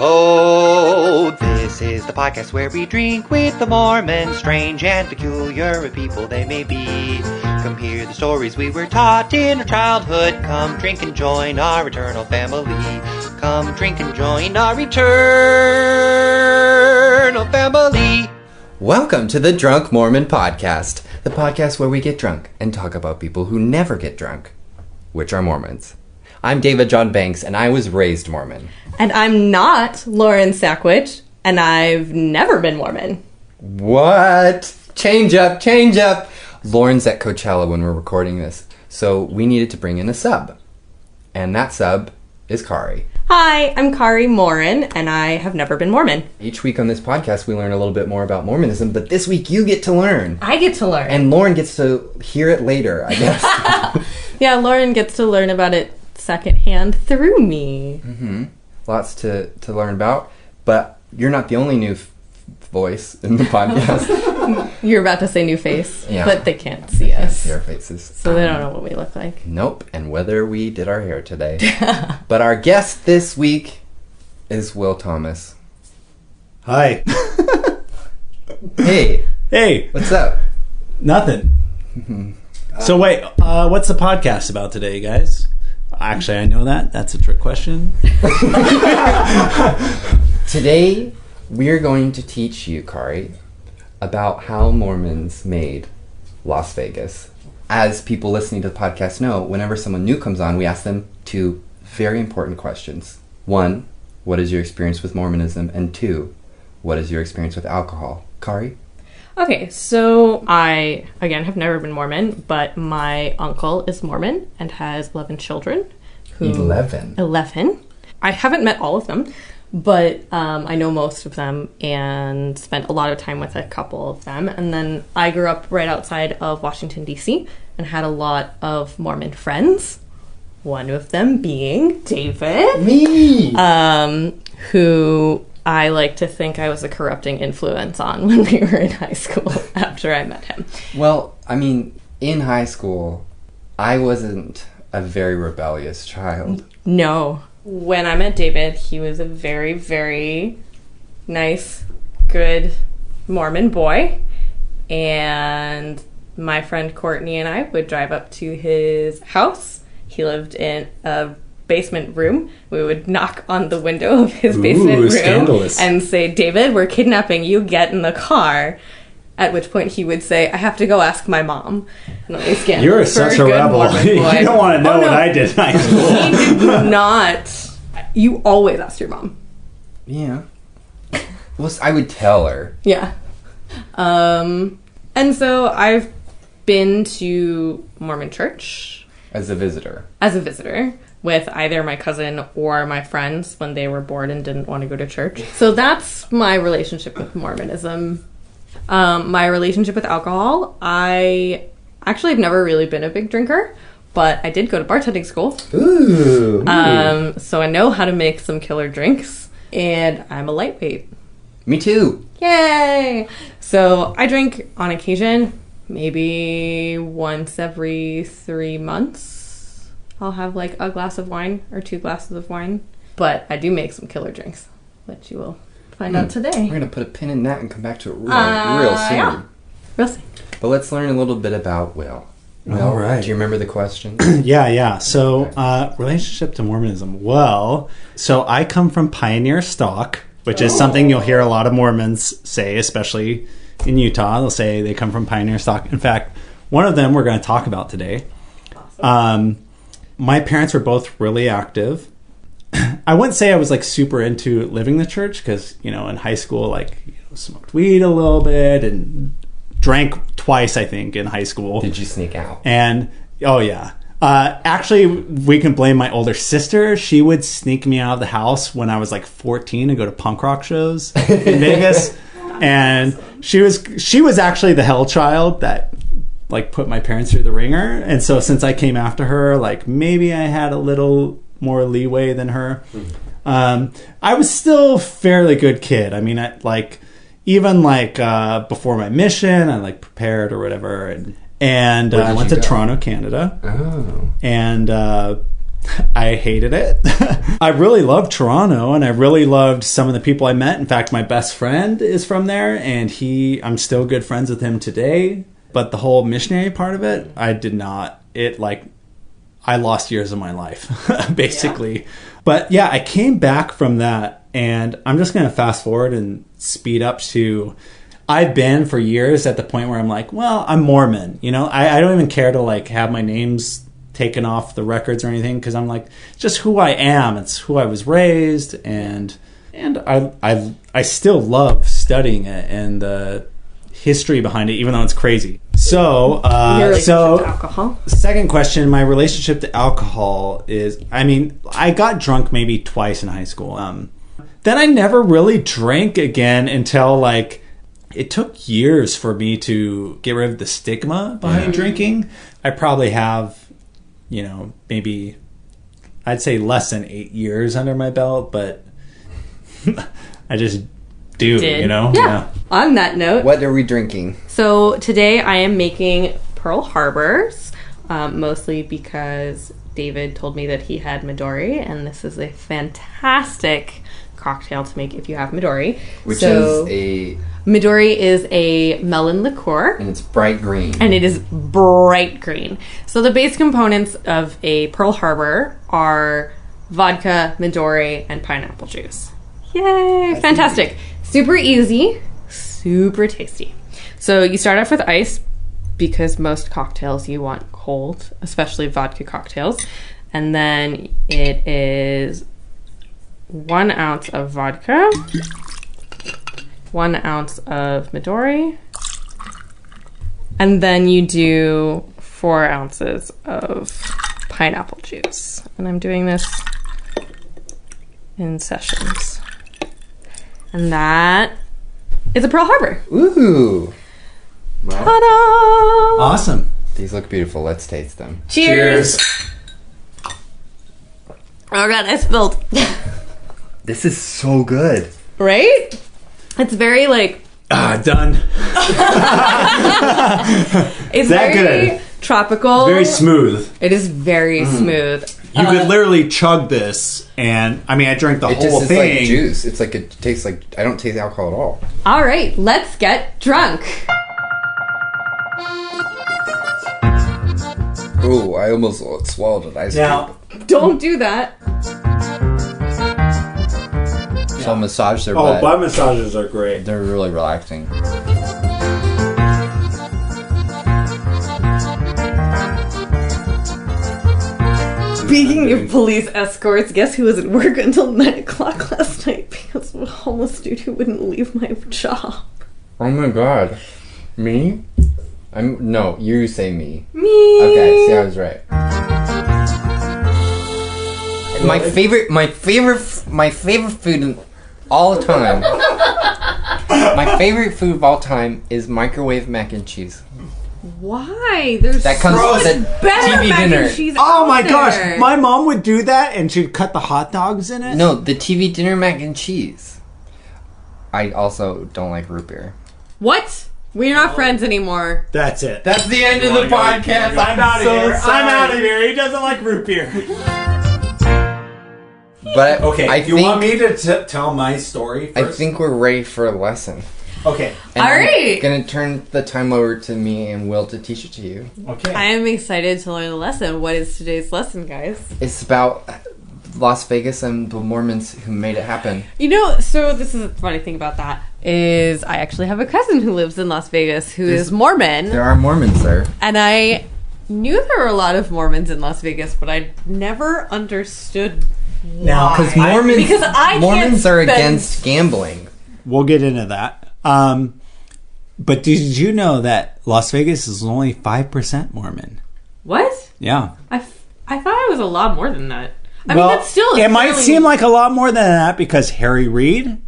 Oh, this is the podcast where we drink with the Mormons, strange and peculiar people they may be. Come hear the stories we were taught in our childhood. Come drink and join our eternal family. Come drink and join our eternal family. Welcome to the Drunk Mormon Podcast, the podcast where we get drunk and talk about people who never get drunk, which are Mormons. I'm David John Banks, and I was raised Mormon. And I'm not Lauren Sackwich, and I've never been Mormon. What? Change up, change up. Lauren's at Coachella when we're recording this, so we needed to bring in a sub. And that sub is Carri. Hi, I'm Carri Morin, and I have never been Mormon. Each week on this podcast, we learn a little bit more about Mormonism, but this week you get to learn. I get to learn. And Lauren gets to hear it later, I guess. Yeah, Lauren gets to learn about it secondhand through me. Mm-hmm. Lots to learn about, but you're not the only new voice in the podcast. You're about to say new face, yeah. But they can't see us. See our faces. So they don't know what we look like. Nope, and whether we did our hair today. But our guest this week is Will Thomas. Hi. Hey. Hey. What's up? Nothing. So wait, what's the podcast about today, guys? Actually, I know that. That's a trick question. Today, we're going to teach you, Carri, about how Mormons made Las Vegas. As people listening to the podcast know, whenever someone new comes on, we ask them two very important questions. One, what is your experience with Mormonism? And two, what is your experience with alcohol? Carri? Okay, so I, again, have never been Mormon, but my uncle is Mormon and has 11 children. 11? 11. I haven't met all of them, but I know most of them and spent a lot of time with a couple of them. And then I grew up right outside of Washington, D.C. and had a lot of Mormon friends. One of them being David. Me! Who I like to think I was a corrupting influence on when we were in high school after I met him. Well, I mean, in high school, I wasn't a very rebellious child. No. When I met David, he was a very, very nice, good Mormon boy. And my friend Courtney and I would drive up to his house. He lived in a basement room. We would knock on the window of his basement room scandalous. And say, David, we're kidnapping you, get in the car. At which point he would say, I have to go ask my mom. You're such a rebel. You don't want to know what I did in high school. He did not. You always asked your mom. Yeah. Well, I would tell her. Yeah. And so I've been to Mormon church. As a visitor. As a visitor. With either my cousin or my friends when they were bored and didn't want to go to church. So that's my relationship with Mormonism. My relationship with alcohol, I actually have never really been a big drinker, but I did go to bartending school. Ooh. So I know how to make some killer drinks, and I'm a lightweight. Me too. Yay! So I drink on occasion, maybe once every 3 months. I'll have like a glass of wine or 2 glasses of wine. But I do make some killer drinks, which you will find out today. We're going to put a pin in that and come back to it real soon. Yeah. Real soon. But let's learn a little bit about Will. Will, All right. do you remember the question? Yeah. So, relationship to Mormonism. Well, so I come from pioneer stock, which is something you'll hear a lot of Mormons say, especially in Utah. They'll say they come from pioneer stock. In fact, one of them we're going to talk about today. Awesome. My parents were both really active. I wouldn't say I was like super into living the church because, in high school, smoked weed a little bit and drank twice, I think, in high school. Did you sneak out? And, oh yeah. Actually, we can blame my older sister. She would sneak me out of the house when I was like 14 to go to punk rock shows in Vegas. And she was actually the hell child that put my parents through the ringer. And so since I came after her, maybe I had a little more leeway than her. I was still a fairly good kid. I mean, even before my mission, I prepared or whatever. And I went to Toronto, Canada. Oh. And I hated it. I really loved Toronto, and I really loved some of the people I met. In fact, my best friend is from there, and I'm still good friends with him today. But the whole missionary part of it, I did not. I lost years of my life, basically. Yeah. But yeah, I came back from that, and I'm just going to fast forward and speed up to... I've been for years at the point where I'm like, well, I'm Mormon. You know, I don't even care to like have my names taken off the records or anything, because I'm like, it's just who I am. It's who I was raised, and I still love studying it and the history behind it, even though it's crazy. So, to alcohol. Second question, my relationship to alcohol is, I got drunk maybe twice in high school. Then I never really drank again until like, it took years for me to get rid of the stigma behind drinking. I probably have, maybe I'd say less than 8 years under my belt, but I just do, Yeah. On that note. What are we drinking? So today I am making Pearl Harbors, mostly because David told me that he had Midori, and this is a fantastic cocktail to make if you have Midori. Midori is a melon liqueur. And it's bright green. And it is bright green. So the base components of a Pearl Harbor are vodka, Midori, and pineapple juice. Yay! That's fantastic. Easy. Super easy. Super tasty. So you start off with ice, because most cocktails you want cold, especially vodka cocktails. And then it is 1 ounce of vodka, 1 ounce of Midori, and then you do 4 ounces of pineapple juice. And I'm doing this in sessions. And that is a Pearl Harbor. Ooh. Wow. Ta-da! Awesome. These look beautiful. Let's taste them. Cheers. Oh god, I spilled. This is so good. Right? It's very like... done. It's that very good. Tropical. It's very smooth. It is very smooth. You could literally chug this, and I drank the whole thing. It's like juice. It's like it tastes like... I don't taste alcohol at all. All right, let's get drunk. Ooh, I almost swallowed an ice cube. Don't do that. So I'll massage their butt. Butt massages are great. They're really relaxing. Speaking of police escorts, guess who was at work until 9 o'clock last night because a homeless dude who wouldn't leave my job. Oh my god. Me? No, you say me. Me. Okay, see, I was right. My favorite food in all time. My favorite food of all time is microwave mac and cheese. Why? There's that comes with the TV dinner. Oh my gosh, my mom would do that, and she'd cut the hot dogs in it. No, the TV dinner mac and cheese. I also don't like root beer. What? We're not friends anymore. That's it. That's the end of the podcast. I'm out of here. I'm out of here. He doesn't like root beer. But okay, you want me to tell my story first? I think we're ready for a lesson. Okay. And all right. I'm going to turn the time over to me and Will to teach it to you. Okay. I am excited to learn the lesson. What is today's lesson, guys? It's about Las Vegas and the Mormons who made it happen. So this is a funny thing about that is I actually have a cousin who lives in Las Vegas who is Mormon. There are Mormons there. And I knew there were a lot of Mormons in Las Vegas, but I never understood why. Now, because Mormons are against gambling. We'll get into that. But did you know that Las Vegas is only 5% Mormon? What? Yeah. I thought it was a lot more than that. I mean, that's still... It might seem like a lot more than that because Harry Reid,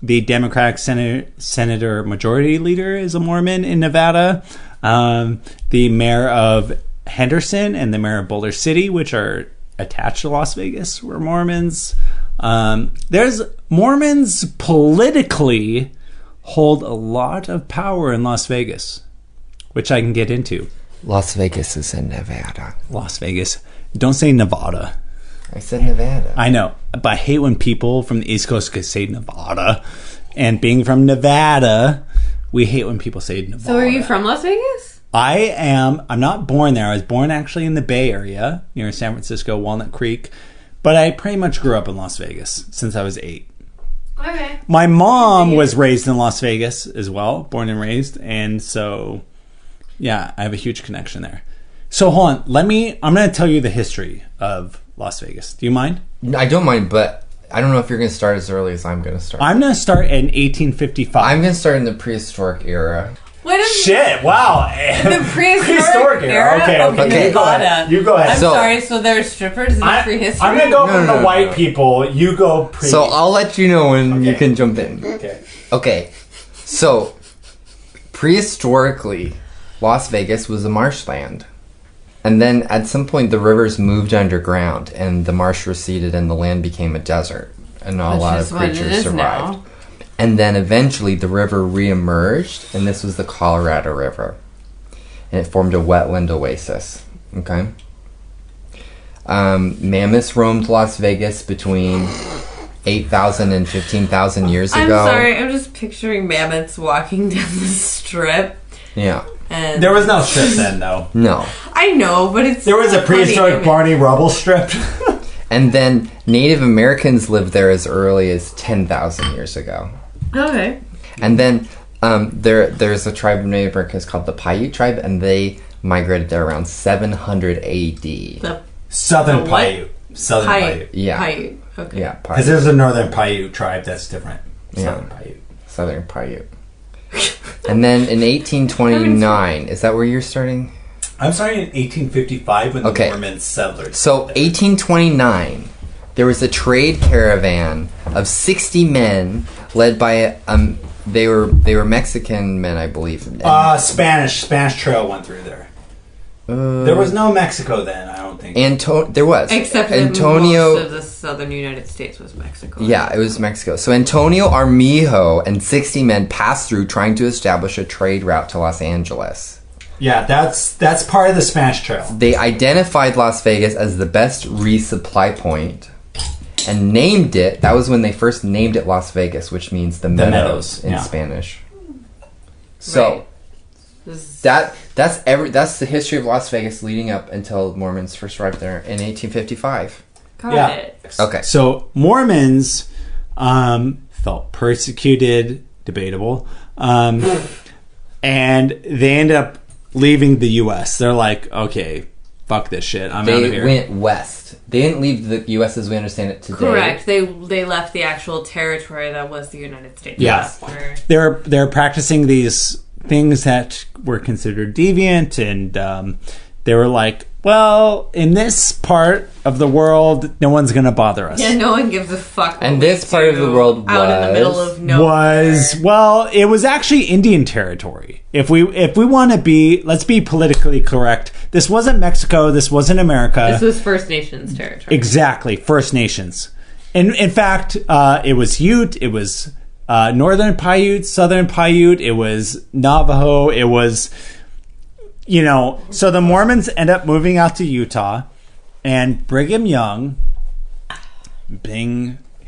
the Democratic Senator Majority Leader, is a Mormon in Nevada. The mayor of Henderson and the mayor of Boulder City, which are attached to Las Vegas, were Mormons. There's Mormons politically hold a lot of power in Las Vegas, which I can get into. Las Vegas is in Nevada. Las Vegas. Don't say Nevada. I said Nevada. I know, but I hate when people from the East Coast could say Nevada. And being from Nevada, we hate when people say Nevada. So are you from Las Vegas? I'm not born there. I was born actually in the Bay Area, near San Francisco, Walnut Creek. But I pretty much grew up in Las Vegas since I was 8. Okay. My mom was raised in Las Vegas as well, born and raised. And so, yeah, I have a huge connection there. So hold on, I'm going to tell you the history of Las Vegas. Do you mind? I don't mind, but I don't know if you're going to start as early as I'm going to start. I'm going to start in 1855. I'm going to start in the prehistoric era. What is Shit! Wow. the prehistoric era? Okay. You go ahead. I'm So- sorry. So there's strippers in prehistory. I'm gonna go from No, the white people. You go pre. So I'll let you know when you can jump in. Okay. Okay. So, prehistorically, Las Vegas was a marshland. And then at some point the rivers moved underground and the marsh receded and the land became a desert. And not a lot of creatures survived. Now. And then eventually the river re-emerged, and this was the Colorado River. And it formed a wetland oasis. Okay? Mammoths roamed Las Vegas between 8,000 and 15,000 years ago. I'm sorry. I'm just picturing mammoths walking down the strip. Yeah. And There was no strip then, though. No. I know, but it's There was a funny prehistoric image. Barney Rubble strip. And then Native Americans lived there as early as 10,000 years ago. Okay. And then there's a tribe of Native Americans called the Paiute tribe, and they migrated there around 700 AD. Southern The what? Paiute. Southern Paiute. Yeah. Paiute. Okay. Yeah, Because Paiute. there's a Northern Paiute tribe that's different. Yeah. Southern Paiute. Southern Paiute. And then in 1829, is that where you're starting? I'm starting in 1855 when Okay. the Mormons settled. So 1829, there was a trade caravan of 60 men led by they were Mexican men, I believe. Spanish Trail went through there. There was no Mexico then, I don't think. There was. Except that Antonio. most of the southern United States was Mexico. Yeah, it was Mexico. So Antonio Armijo and 60 men passed through trying to establish a trade route to Los Angeles. Yeah, that's part of the Spanish Trail. They identified Las Vegas as the best resupply point and named it. That was when they first named it Las Vegas, which means the meadows in yeah. Spanish. So This- that's the history of Las Vegas leading up until Mormons first arrived there in 1855. Got Yeah. it. Okay. So Mormons felt persecuted, debatable, and they ended up leaving the U.S. They're like, okay, fuck this shit, I'm out of They here. went west. They didn't leave the U.S. as we understand it today. Correct. They left the actual territory that was the United States. Yeah. They're practicing these things that were considered deviant, and they were like, well, in this part of the world, no one's gonna bother us. Yeah, no one gives a fuck. And what this we part of do the world out in the middle was- of nowhere. Well, it was actually Indian territory. If we want to let's be politically correct. This wasn't Mexico. This wasn't America. This was First Nations territory. Exactly, First Nations. In fact, it was Ute. It was Northern Paiute, Southern Paiute. It was Navajo. It was, so the Mormons end up moving out to Utah, and Brigham Young,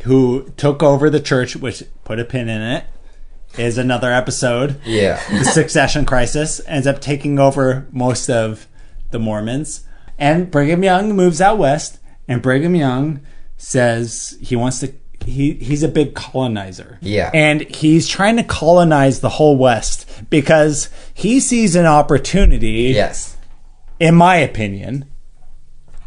who took over the church, which put a pin in it, is another episode. Yeah. The succession crisis ends up taking over most of the Mormons, and Brigham Young moves out west, and Brigham Young says he wants to he's a big colonizer. Yeah. And he's trying to colonize the whole West because he sees an opportunity. Yes. In my opinion.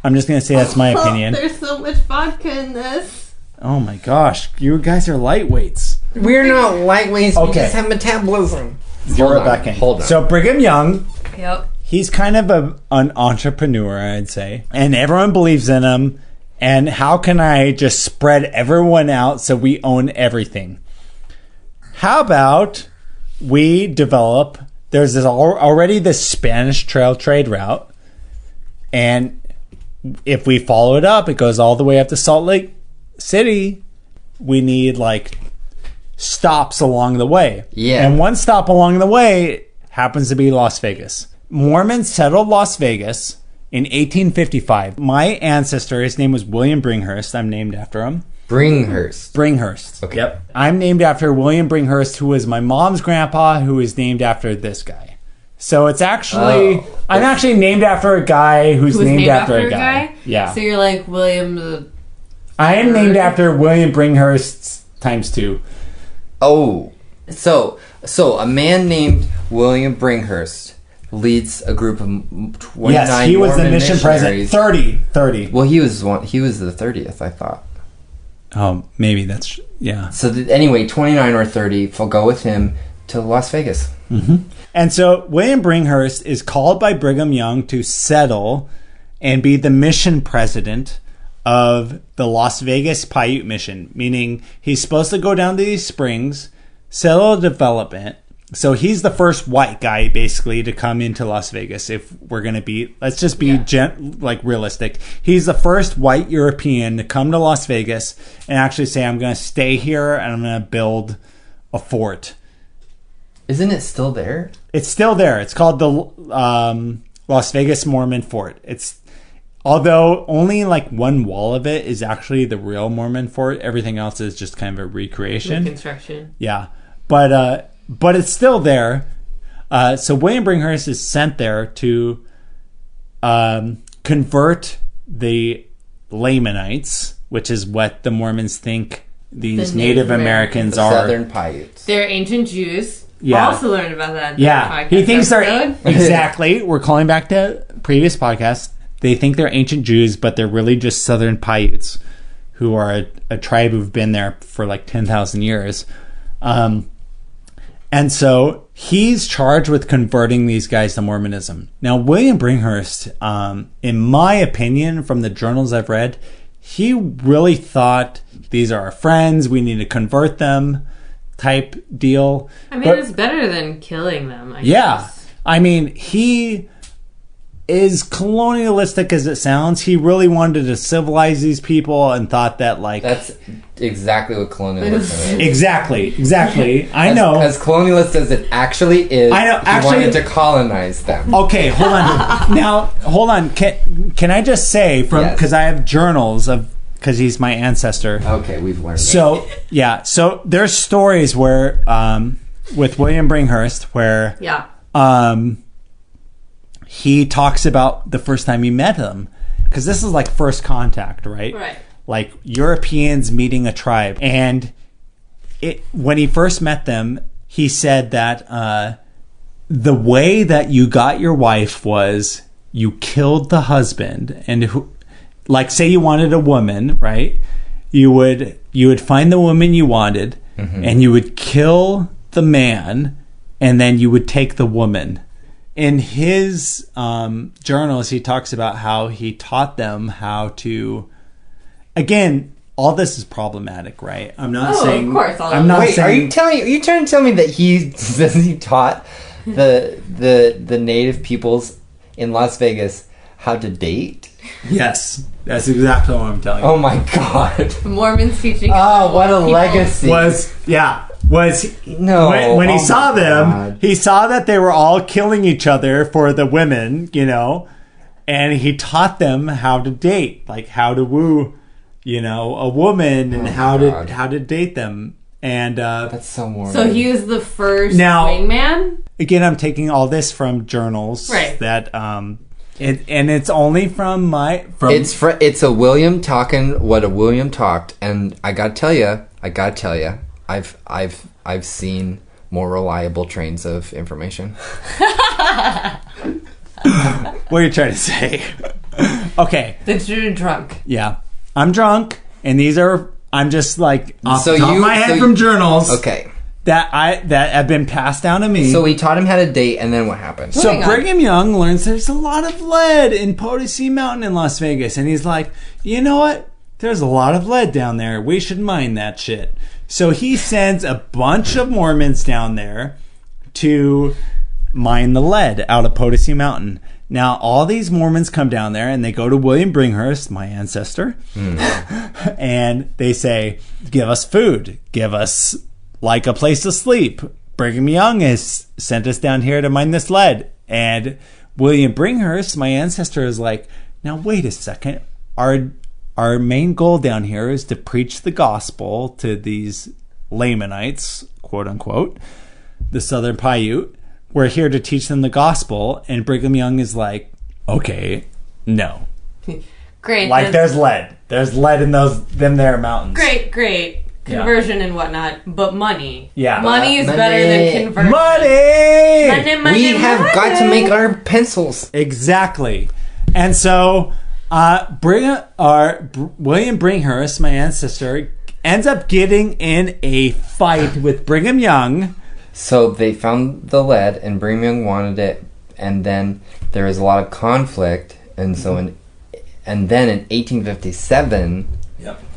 I'm just going to say that's my opinion. There's so much vodka in this. Oh my gosh. You guys are lightweights. We're not lightweights. We Okay. just have metabolism. You're Rebecca. Hold on. So Brigham Young, Yep. he's kind of an entrepreneur, I'd say. And everyone believes in him. And how can I just spread everyone out so we own everything? How about we develop, there's already this Spanish Trail trade route. And if we follow it up, it goes all the way up to Salt Lake City. We need stops along the way. Yeah. And one stop along the way happens to be Las Vegas. Mormons settled Las Vegas in 1855. My ancestor, his name was William Bringhurst. I'm named after him. Bringhurst. Okay. Yep. I'm named after William Bringhurst, who was my mom's grandpa, who is named after this guy. So it's actually... I'm actually named after a guy who's named after a guy. Yeah. So you're like William... I am named after William Bringhurst times 2. Oh. So a man named William Bringhurst leads a group of 29 Yes, he was Mormon the mission president. 30. Well, he was the 30th, I thought. Oh, maybe that's... Yeah. So anyway, 29 or 30 will go with him to Las Vegas. Mm-hmm. And so William Bringhurst is called by Brigham Young to settle and be the mission president of the Las Vegas Paiute mission, meaning he's supposed to go down to these springs, settle a development. So he's the first white guy, basically, to come into Las Vegas. If we're going to be, let's just be realistic. He's the first white European to come to Las Vegas and actually say, I'm going to stay here and I'm going to build a fort. Isn't it still there? It's still there. It's called the Las Vegas Mormon Fort. Although only like one wall of it is actually the real Mormon fort. Everything else is just kind of a recreation. Reconstruction. Yeah. But it's still there. So William Bringhurst is sent there to convert the Lamanites, which is what the Mormons think these Native Americans are. Southern Paiutes. They're ancient Jews. Yeah. Also learned about that. Yeah. He thinks they're... Exactly. We're calling back to previous podcasts. They think they're ancient Jews, but they're really just Southern Paiutes, who are a tribe who've been there for like 10,000 years. And so he's charged with converting these guys to Mormonism. Now, William Bringhurst, in my opinion, from the journals I've read, he really thought these are our friends, we need to convert them type deal. I mean, it's better than killing them, I guess. I mean, he is colonialistic as it sounds. He really wanted to civilize these people and thought that, like... That's exactly what colonialism is. Exactly. I know. As colonialist as it actually is, I know. He wanted to colonize them. Okay, hold on. Now, hold on. Can I just say, because I have journals of... Because he's my ancestor. Okay, we've learned So, yeah. So, there's stories where... with William Bringhurst, where... Yeah. He talks about the first time he met him. Because this is like first contact, right? Right. Like Europeans meeting a tribe. And when he first met them, he said that the way that you got your wife was you killed the husband. And like, say you wanted a woman, right? You would find the woman you wanted, and you would kill the man, and then you would take the woman. In his journals, he talks about how he taught them how to... Again, all this is problematic, right? I'm not saying... of course. Are you trying to tell me that he says he taught the native peoples in Las Vegas how to date? Yes, that's exactly what I'm telling you. Oh my God! Mormons teaching. Oh, what a legacy! When he saw them, he saw that they were all killing each other for the women, and he taught them how to date, like how to woo, a woman, and how to date them. And that's so Mormon. So he was the first wingman. Again, I'm taking all this from journals, right? That and it's only from it's a William talking what a William talked, and I gotta tell you, I've seen more reliable trains of information. What are you trying to say? Okay. That you're drunk. Yeah. I'm drunk, and I'm just like off the top of my head from journals. Okay. That have been passed down to me. So we taught him how to date, and then what happened? So Brigham Young learns there's a lot of lead in Potosi Mountain in Las Vegas, and he's like, you know what? There's a lot of lead down there. We should mine that shit. So he sends a bunch of Mormons down there to mine the lead out of Potosi Mountain. Now, all these Mormons come down there, and they go to William Bringhurst, my ancestor, and they say, give us food. Give us, like, a place to sleep. Brigham Young has sent us down here to mine this lead. And William Bringhurst, my ancestor, is like, now wait a second. Our main goal down here is to preach the gospel to these Lamanites, quote unquote, the Southern Paiute. We're here to teach them the gospel. And Brigham Young is like, okay, no. Great. Like there's lead. There's lead in them there mountains. Great. Conversion and whatnot, but money. Yeah. Money is Money. better than conversion. Money! We have got to make our pencils. Exactly. And so William Bringhurst, my ancestor, ends up getting in a fight with Brigham Young. So they found the lead, and Brigham Young wanted it, and then there was a lot of conflict, and so then in 1857,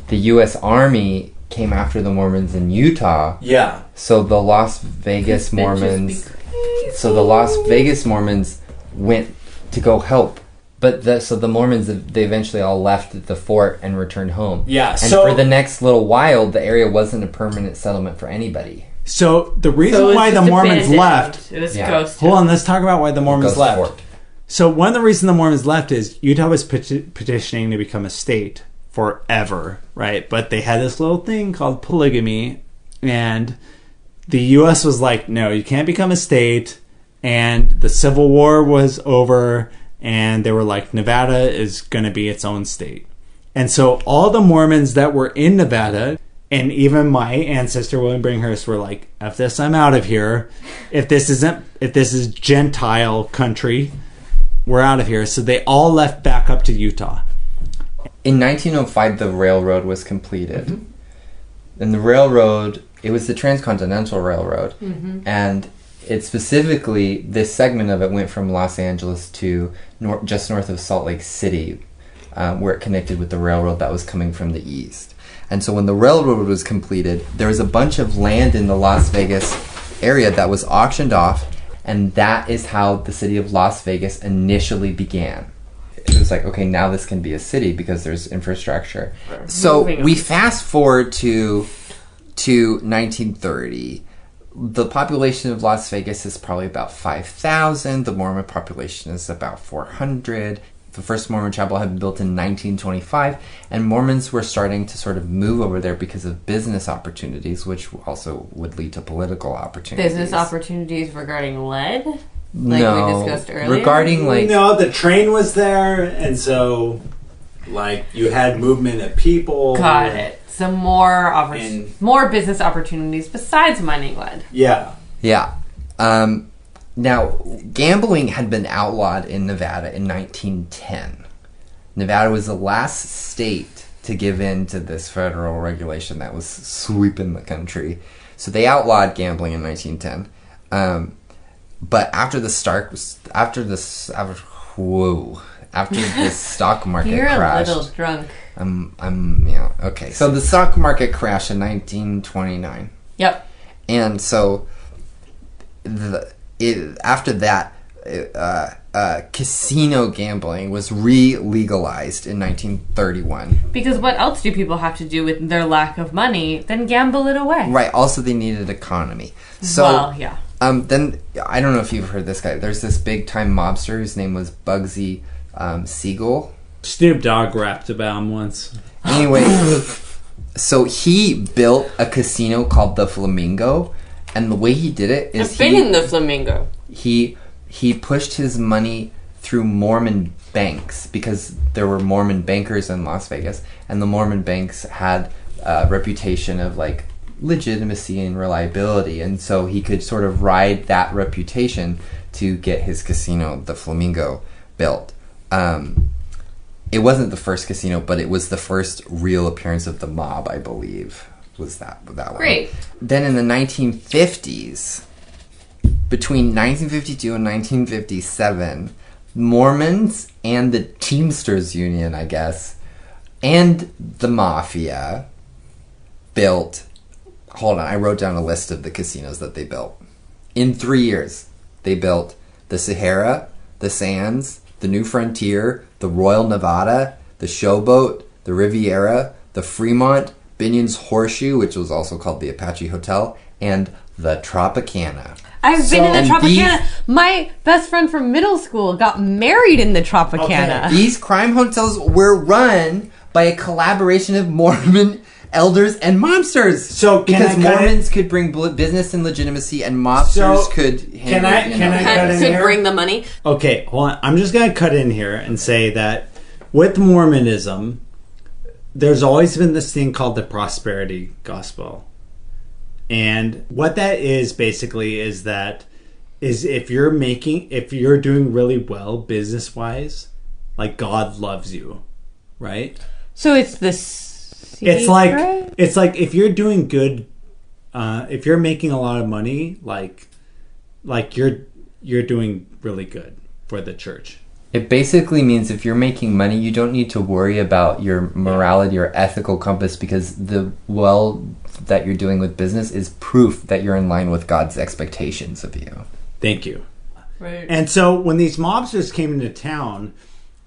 the U.S. Army came after the Mormons in Utah. Yeah. So the Las Vegas Mormons went to go help. But the Mormons, they eventually all left the fort and returned home. Yeah. And So for the next little while, the area wasn't a permanent settlement for anybody. So the reason why the Mormons left. It was Yeah. ghost. Hold on, let's talk about why the Mormons Ghost left. fort. So one of the reasons the Mormons left is Utah was petitioning to become a state forever, right? But they had this little thing called polygamy, and the U.S. was like, no, you can't become a state. And the Civil War was over, and they were like, Nevada is going to be its own state. And so all the Mormons that were in Nevada, and even my ancestor William Bringhurst, were like, "F this, I'm out of here. If this is Gentile country, we're out of here." So they all left back up to Utah. In 1905, the railroad was completed. And the railroad, it was the Transcontinental Railroad. And it specifically, this segment of it went from Los Angeles to just north of Salt Lake City, where it connected with the railroad that was coming from the east. And so when the railroad was completed, there was a bunch of land in the Las Vegas area that was auctioned off, and that is how the city of Las Vegas initially began. It was like, okay, now this can be a city because there's infrastructure. So we fast forward to 1930. The population of Las Vegas is probably about 5,000. The Mormon population is about 400. The first Mormon chapel had been built in 1925, and Mormons were starting to sort of move over there because of business opportunities, which also would lead to political opportunities. Business opportunities regarding lead? Like no, we discussed earlier? regarding like... No, the train was there, and so like you had movement of people. Got it. Some more more business opportunities besides mining lead. Yeah. Yeah. Now, gambling had been outlawed in Nevada in 1910. Nevada was the last state to give in to this federal regulation that was sweeping the country. So they outlawed gambling in 1910. But after the stock market You're crashed. a little drunk. Okay. So the stock market crashed in 1929. Yep. And so after that, casino gambling was re-legalized in 1931. Because what else do people have to do with their lack of money than gamble it away? Right. Also, they needed economy. So, well, yeah. Then, I don't know if you've heard this guy. There's this big-time mobster whose name was Bugsy Siegel. Snoop Dogg rapped about him once. Anyway, so he built a casino called the Flamingo, and the way he did it is I've been in the Flamingo. He pushed his money through Mormon banks because there were Mormon bankers in Las Vegas, and the Mormon banks had a reputation of like legitimacy and reliability, and so he could sort of ride that reputation to get his casino, the Flamingo, built. It wasn't the first casino, but it was the first real appearance of the mob, I believe, was that one. Great. Then in the 1950s, between 1952 and 1957, Mormons and the Teamsters Union, I guess, and the Mafia built... Hold on, I wrote down a list of the casinos that they built. In 3 years, they built the Sahara, the Sands, the New Frontier, the Royal Nevada, the Showboat, the Riviera, the Fremont, Binion's Horseshoe, which was also called the Apache Hotel, and the Tropicana. I've been in the and Tropicana. My best friend from middle school got married in the Tropicana. These crime hotels were run by a collaboration of Mormon elders and mobsters. So because Mormons could bring business and legitimacy, and mobsters could could bring the money. Okay, hold on. I'm just gonna cut in here and say that with Mormonism, there's always been this thing called the prosperity gospel. And what that is basically is if you're doing really well business wise, like God loves you, right? So it's this. It's like if you're doing good, if you're making a lot of money, like you're doing really good for the church. It basically means if you're making money, you don't need to worry about your morality or ethical compass, because the that you're doing with business is proof that you're in line with God's expectations of you. Thank you. Right. And so when these mobsters came into town,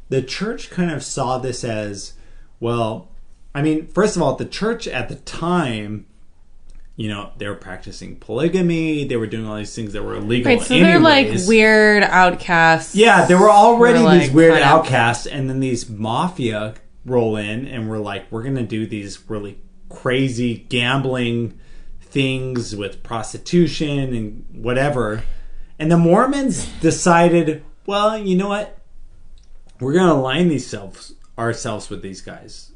the church kind of saw this as, well, I mean, first of all, the church at the time, you know, they were practicing polygamy. They were doing all these things that were illegal. Right, so they're like weird outcasts. Yeah, there were already these weird kind of outcasts, and then these mafia roll in, and we're like, we're going to do these really crazy gambling things with prostitution and whatever. And the Mormons decided, well, you know what? We're going to align ourselves with these guys.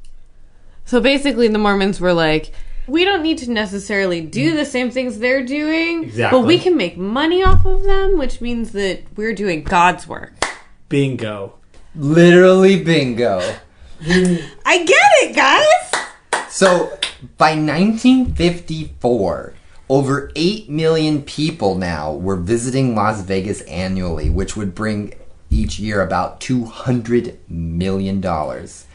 So basically the Mormons were like, we don't need to necessarily do the same things they're doing, exactly, but we can make money off of them, which means that we're doing God's work. Bingo. Literally bingo. I get it, guys! So, by 1954, over 8 million people now were visiting Las Vegas annually, which would bring each year about $200 million.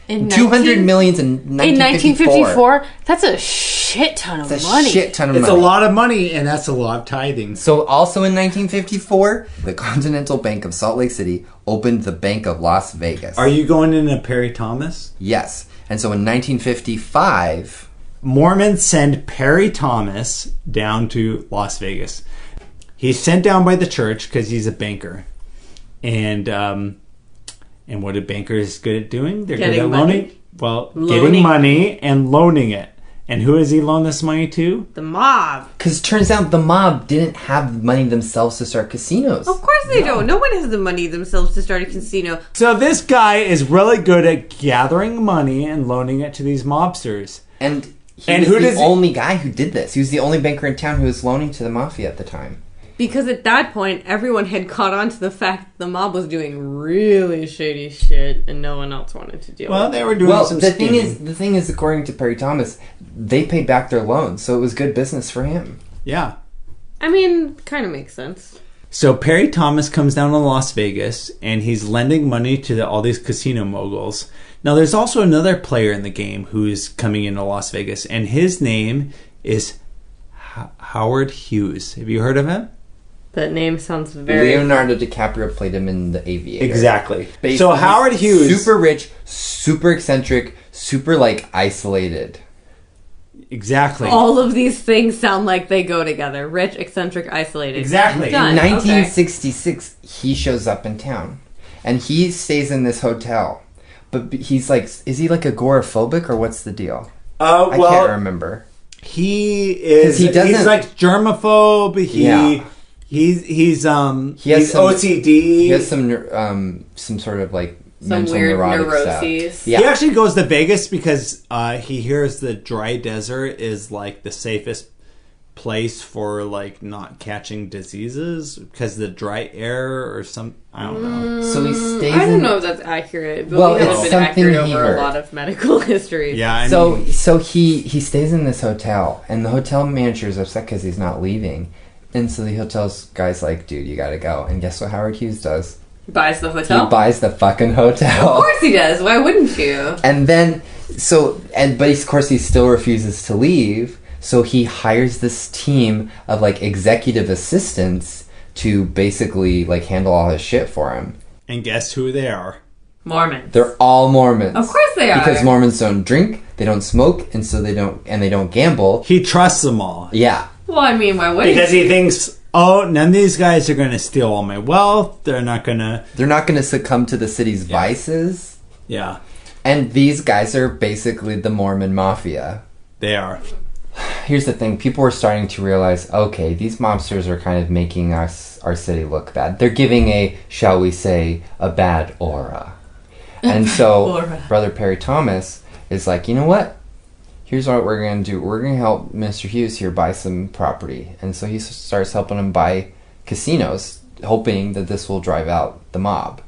In 200 million in 1954. That's a shit ton of It's a money. shit ton of It's money. a lot of money, and that's a lot of tithing. So also in 1954, the Continental Bank of Salt Lake City opened the Bank of Las Vegas. Are you going into Perry Thomas? Yes. And so in 1955... Mormons send Perry Thomas down to Las Vegas. He's sent down by the church because he's a banker. And what are bankers good at doing? They're Getting good at money. loaning. Well, getting money and loaning it. And who does he loan this money to? The mob. Because it turns out the mob didn't have money themselves to start casinos. Of course they don't. No one has the money themselves to start a casino. So this guy is really good at gathering money and loaning it to these mobsters. And he was the only guy who did this. He was the only banker in town who was loaning to the mafia at the time. Because at that point, everyone had caught on to the fact that the mob was doing really shady shit, and no one else wanted to deal with it. Well, they were doing some scheming. The thing is, according to Perry Thomas, they paid back their loans, so it was good business for him. Yeah. I mean, kind of makes sense. So Perry Thomas comes down to Las Vegas, and he's lending money to all these casino moguls. Now, there's also another player in the game who is coming into Las Vegas, and his name is Howard Hughes. Have you heard of him? That name sounds very... Leonardo DiCaprio played him in The Aviator. Exactly. Basically, so Howard Hughes... Super rich, super eccentric, super, isolated. Exactly. All of these things sound like they go together. Rich, eccentric, isolated. Exactly. Done. In 1966, he shows up in town. And he stays in this hotel. But he's is he agoraphobic or what's the deal? I can't remember. He is... He's germaphobe. He's OCD. He has some sort of mental weird neurotic neuroses. Stuff. Yeah. He actually goes to Vegas because he hears the dry desert is the safest place for not catching diseases because the dry air or some, I don't know. So he stays. I don't know if that's accurate, but well, we haven't it's been accurate something over a lot of medical history. Yeah. So he stays in this hotel, and the hotel manager is upset because he's not leaving, and so the hotel's guy's like, "Dude, you gotta go." And guess what Howard Hughes does? Buys the hotel? He buys the fucking hotel. Of course he does. Why wouldn't you? And then, but of course he still refuses to leave. So he hires this team of executive assistants to basically handle all his shit for him. And guess who they are? Mormons. They're all Mormons. Of course they are. Because Mormons don't drink, they don't smoke, and so they don't gamble. He trusts them all. Yeah. Well, I mean, why would Because he thinks, oh, none of these guys are going to steal all my wealth. They're not going to succumb to the city's vices. Yeah. And these guys are basically the Mormon mafia. They are. Here's the thing. People are starting to realize, okay, these mobsters are kind of making our city look bad. They're giving a, shall we say, a bad aura. And so Brother Perry Thomas is like, you know what? Here's what we're going to do. We're going to help Mr. Hughes here buy some property. And so he starts helping him buy casinos, hoping that this will drive out the mob.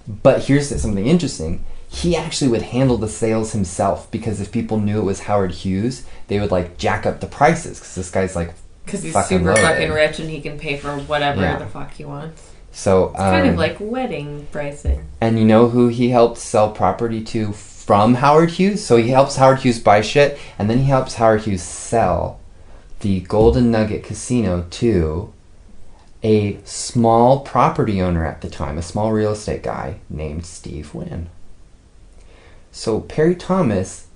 But here's something interesting. He actually would handle the sales himself, because if people knew it was Howard Hughes, they would like jack up the prices, because this guy's like because he's fucking super loaded. fucking rich and he can pay for whatever Yeah. the fuck he wants. So It's kind of like wedding pricing. And you know who he helped sell property to from Howard Hughes? So he helps Howard Hughes buy shit, and then he helps Howard Hughes sell the Golden Nugget Casino to a small property owner at the time, a small real estate guy named Steve Wynn. So Perry Thomas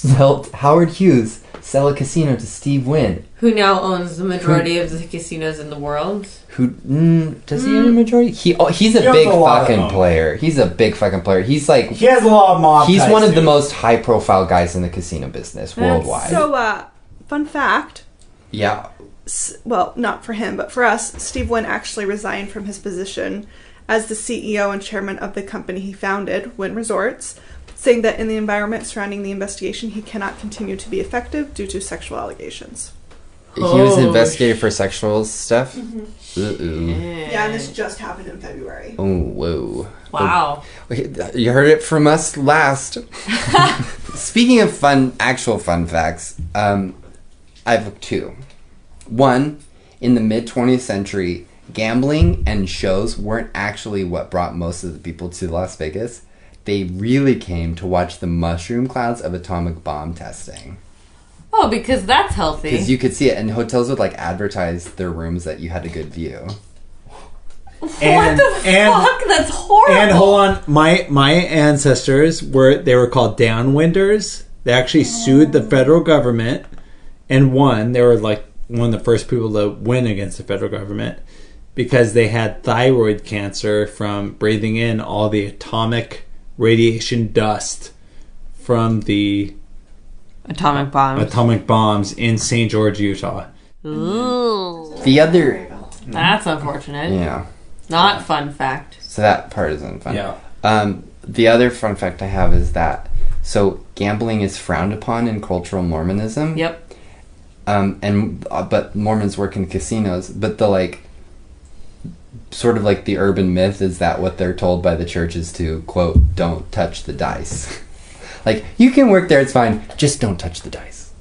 helped Howard Hughes sell a casino to Steve Wynn. Who now owns the majority of the casinos in the world. Who does he own a majority? He's a big fucking player. He's a big fucking player. He's like, He has a lot of mob he's ties, one of the dude. most high profile guys in the casino business worldwide. So, fun fact. Yeah. Well, not for him, but for us, Steve Wynn actually resigned from his position as the CEO and chairman of the company he founded, Wynn Resorts, saying that in the environment surrounding the investigation, he cannot continue to be effective due to sexual allegations. He was investigated for sexual stuff? Uh-oh. Yeah, and this just happened in February. Oh, whoa. Wow. Okay, you heard it from us last. Speaking of actual fun facts, I have two. One, in the mid-20th century, gambling and shows weren't actually what brought most of the people to Las Vegas. They really came to watch the mushroom clouds of atomic bomb testing. Oh, because that's healthy. Because you could see it, and hotels would like advertise their rooms that you had a good view. What the fuck? That's horrible. And hold on, my ancestors were called downwinders. They actually sued the federal government and won. They were like one of the first people to win against the federal government because they had thyroid cancer from breathing in all the atomic radiation dust from the Atomic bombs in St. George, Utah. Ooh. The other... That's unfortunate. Yeah. Not fun fact. So that part isn't fun. Yeah. The other fun fact I have is that, so gambling is frowned upon in cultural Mormonism. Yep. But Mormons work in casinos, but the like, sort of like the urban myth is that what they're told by the church is to, quote, don't touch the dice. Like, you can work there, it's fine, just don't touch the dice.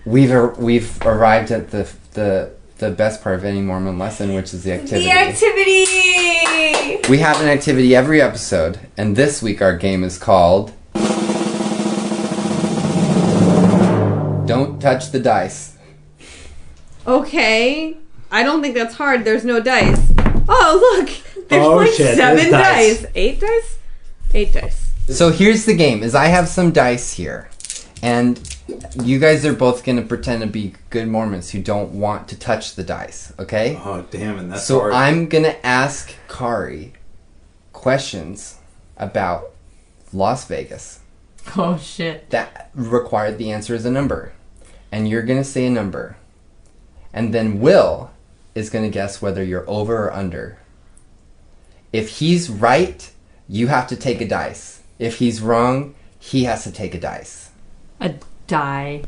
We've arrived at the best part of any Mormon lesson, which is the activity. The activity! We have an activity every episode, and this week our game is called Don't Touch the Dice. Okay. I don't think that's hard. There's no dice. Oh, look. There's Oh, like shit, 7 there's dice. dice. 8 dice? 8 dice. So here's the game, is I have some dice here, and you guys are both going to pretend to be good Mormons who don't want to touch the dice, okay? Oh, damn, and that's So hard. I'm going to ask Carri questions about Las Vegas Oh, shit. that require the answer as a number. And you're going to say a number. And then Will is going to guess whether you're over or under. If he's right, you have to take a dice. If he's wrong, he has to take a dice. A die.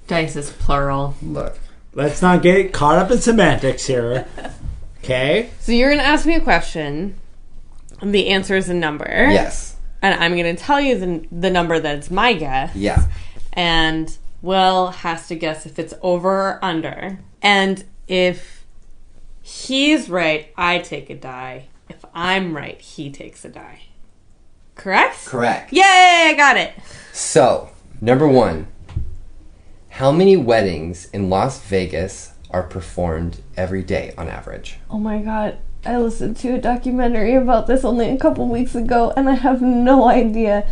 Dice is plural. Look. Let's not get caught up in semantics here. Okay? So you're going to ask me a question. And the answer is a number. Yes. And I'm going to tell you the number that's my guess. Yeah. And Will has to guess if it's over or under. And if he's right, I take a die. If I'm right, he takes a die. Correct? Correct. Yay, I got it. So, number 1. How many weddings in Las Vegas are performed every day on average? Oh my god. I listened to a documentary about this only a couple weeks ago, and I have no idea.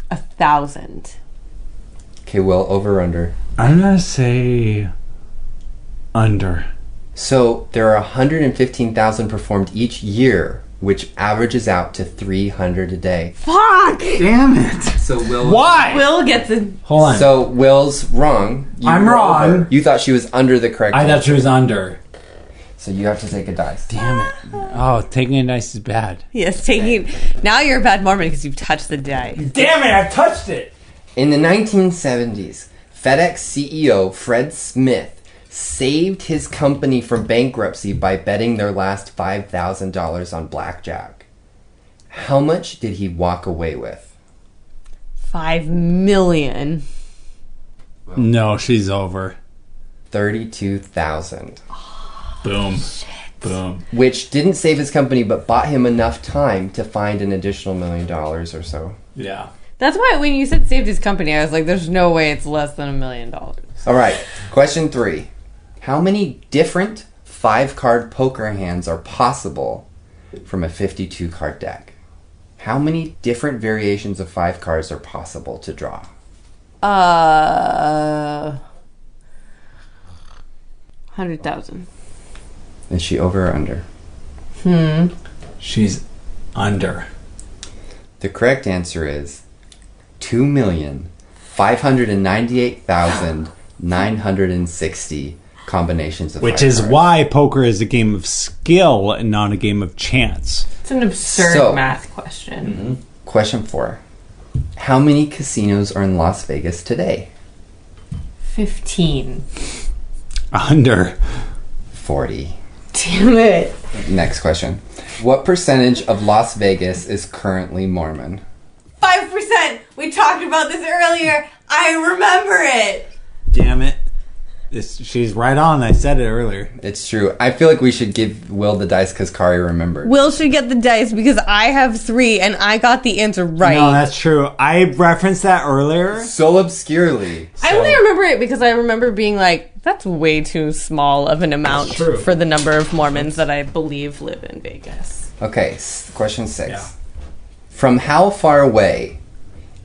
1,000. Okay, Will, over or under? I'm gonna say under. So there are 115,000 performed each year, which averages out to 300 a day. Fuck! Damn it! So Will... Why? Will gets a... Hold on. So Will's wrong. You I'm were wrong. over. You thought she was under the correct I thought answer. she was under. So you have to take a dice. Damn it. Oh, taking a dice is bad. Yes, taking... Now you're a bad Mormon because you've touched the dice. Damn it, I've touched it! In the 1970s, FedEx CEO Fred Smith saved his company from bankruptcy by betting their last $5,000 on blackjack. How much did he walk away with? 5 million. No, she's over. 32,000. Boom. Boom. Which didn't save his company, but bought him enough time to find an additional $1 million or so. Yeah. That's why when you said saved his company, I was like, there's no way it's less than $1 million. All right, question 3. How many different 5-card poker hands are possible from a 52-card deck? How many different variations of 5 cards are possible to draw? 100,000. Is she over or under? She's under. The correct answer is 2,598,960 combinations of Which 5 is cards. why poker is a game of skill and not a game of chance. It's an absurd So- math question. Question 4. How many casinos are in Las Vegas today? 15. Under. 40. Damn it. Next question. What percentage of Las Vegas is currently Mormon? 5%! We talked about this earlier. I remember it. Damn it. She's right on. I said it earlier. It's true. I feel like we should give Will the dice because Carri remembered. Will should get the dice because I have 3 and I got the answer right. No, that's true. I referenced that earlier. So obscurely. I only remember it because I remember being like, that's way too small of an amount That's true. for the number of Mormons that I believe live in Vegas. Okay, question 6. Yeah. From how far away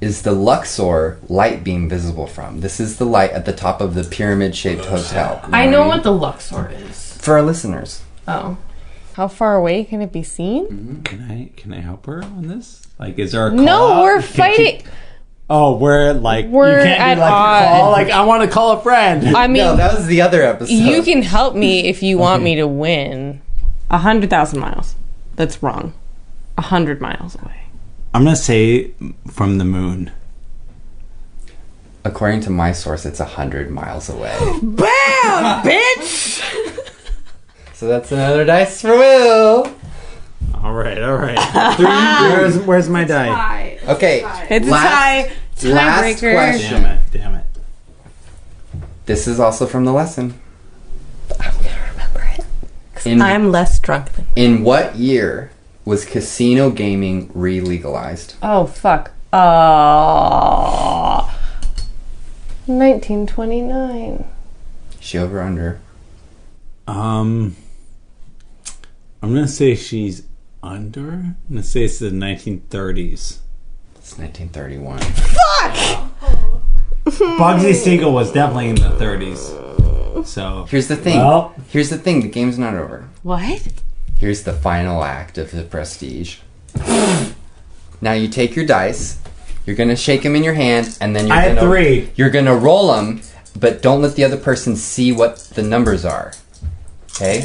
is the Luxor light beam visible from? This is the light at the top of the pyramid-shaped hotel. I know what the Luxor is. For our listeners. Oh. How far away can it be seen? Can I help her on this? Like, is there a call No, out? we're fighting. Oh, we're We're you can't at do like odds. a call. Like, I want to call a friend. I mean, No, that was the other episode. you can help me if you want me to win. 100,000 miles. That's wrong. 100 miles away. I'm gonna say from the moon. According to my source, it's 100 miles away. Bam, bitch! So that's another dice for Will. All right. Where's my die? Okay. It's a tie. Last Tiebreaker. question. Damn it. This is also from the lesson. I'm gonna remember it. 'Cause In- I'm less drunk than. In what year was casino gaming re-legalized? Oh fuck. 1929. She over or under? I'm gonna say she's under. I'm gonna say it's the 1930s. It's 1931. Bugsy Siegel was definitely in the 30s. So Here's the thing. Well- Here's the thing. The game's not over. What? Here's the final act of the prestige. Now you take your dice. You're gonna shake them in your hand, and then I had 3. You're gonna roll them, but don't let the other person see what the numbers are. Okay?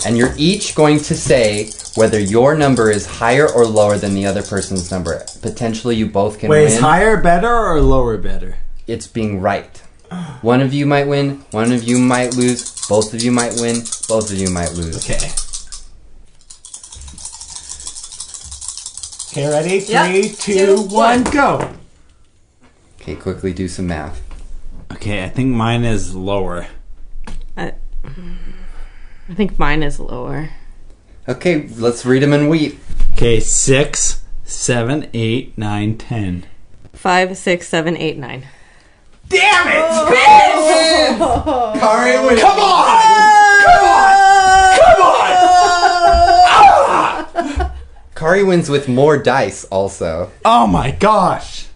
And you're each going to say whether your number is higher or lower than the other person's number. Potentially, you both can Wait, win. is higher better or lower better? It's being right. One of you might win. One of you might lose. Both of you might win. Both of you might lose. Okay. Okay, ready? Yep. 3, 2, 1, go! Okay, quickly do some math. Okay, I think mine is lower. I think mine is lower. Okay, let's read them and weep. Okay, 6, 7, 8, 9, 10. 5, 6, 7, 8, 9. Damn it! Carri, Come on! Carri wins with more dice also. Oh my gosh.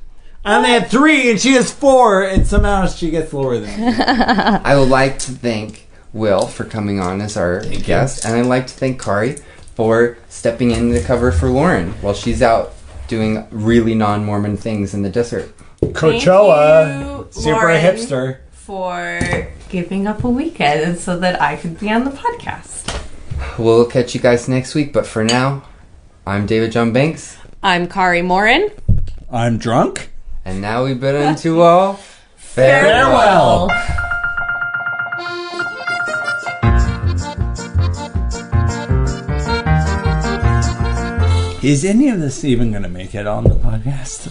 I only had 3 and she has 4 and somehow she gets lower than me. I would like to thank Will for coming on as our guest, and I'd like to thank Carri for stepping in to cover for Lauren while she's out doing really non-Mormon things in the desert. Coachella, Thank you, super Lauren, hipster. for giving up a weekend so that I could be on the podcast. We'll catch you guys next week, but for now, I'm David John Banks. I'm Carri Morin. I'm drunk. And now we bid unto all Farewell. Is any of this even going to make it on the podcast?